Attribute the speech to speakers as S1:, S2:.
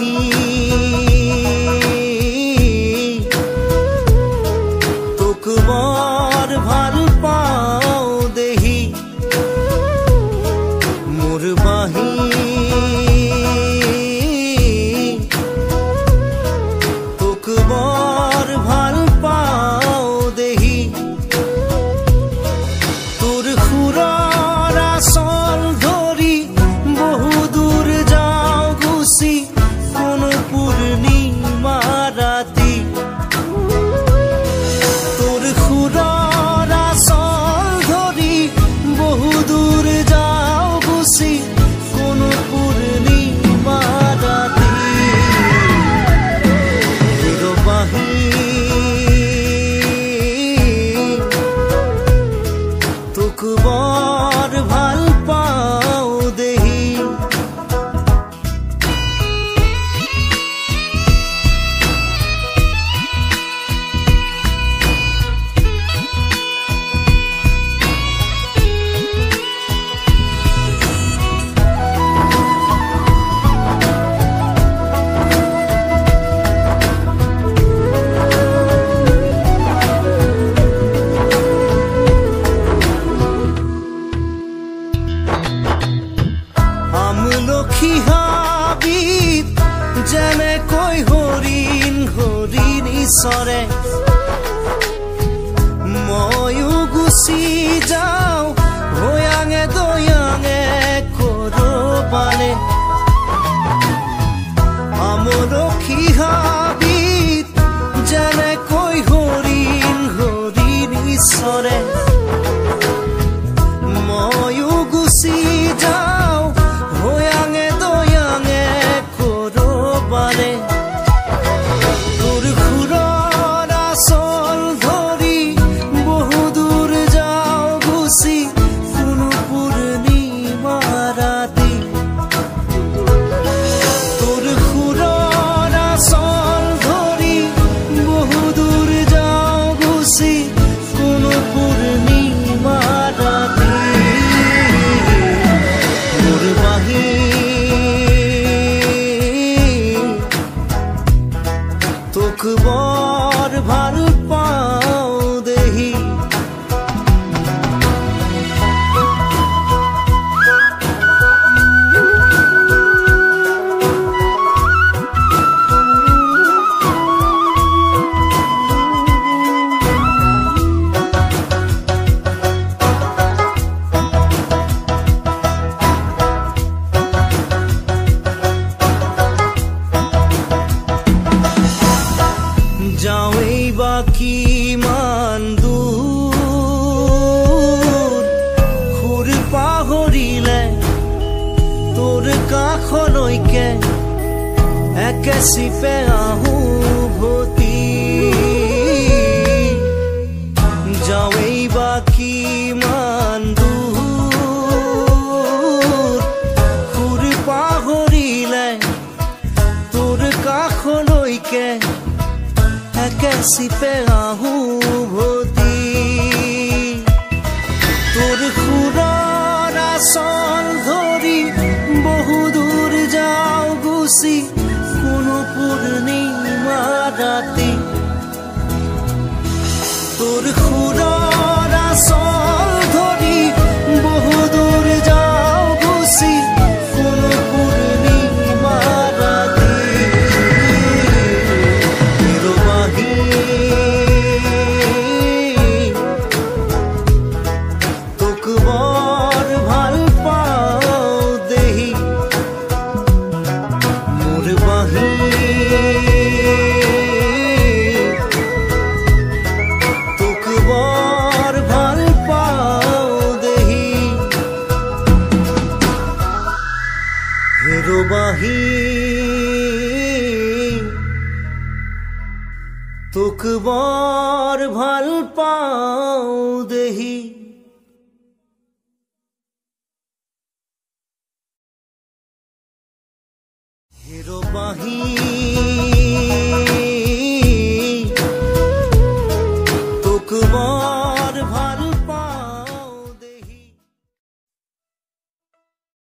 S1: বাহি তোক বৰ ভাল পাওঁ দেহি মোৰ বাহি তোক বৰ ভাল পাওঁ দেহি তোৰ সুৰৰ আচল ধৰি বহু দূৰ যাওঁ গুচি কোন পূৰ্ণিমা ৰাতি তোৰ সুৰৰ আচল ধৰি বহু দূৰ যাওঁ গুচি কোন পূৰ্ণিমা ৰাতি বাহি তোক বৰ ভাল পাওঁ দেহি আমলখি হাবিত যেনেকৈ হৰিণ হৰিণ ইচৰে ময়ো গুচি যাওঁ ভয়াঙে দয়াঙে কৰবালে আমলখি হাবিত যেনেকৈ হৰিণ হৰিণ ইচৰে ময়ো গুচি যাওঁ ভয়াঙে দয়াঙে কৰবালে তোৰ সুৰৰ আচল ধৰি বহু দূৰ যাওঁ গুচি কোনো পূৰ্ণিমা ৰাতি তোৰ সুৰৰ আচল ধৰি বহু দূৰ যাওঁ গুচি কোনো পূৰ্ণিমা ৰাতি মোৰ বাহি তোক বৰ ভাল পাওঁ দেহি যাওঁৱেই বা কিমান দূৰ সুৰ পাহৰিলে তোৰ কাষলৈকে একে চিপে আহোঁ ভতি যাওঁৱেই বা কিমান দূৰ সুৰ পাহৰিলে তোৰ কাষলৈকে একে চিপে আহোঁ ভতি তোৰ সুৰৰ আচল ধৰি বহু দূৰ যাওঁ গুচি কোনো পূৰ্ণিমা ৰাতি তোৰ সুৰৰ আচল ধৰি বহু দূৰ যাওঁ গুচি কোনো পূৰ্ণিমা ৰাতি তোক বৰ ভাল পাওঁ দেহি মোৰ বাহি তোক বৰ ভাল পাওঁ দেহি হেৰ বাহি তোক বৰ ভাল পাওঁ দেহি হেৰ বাহি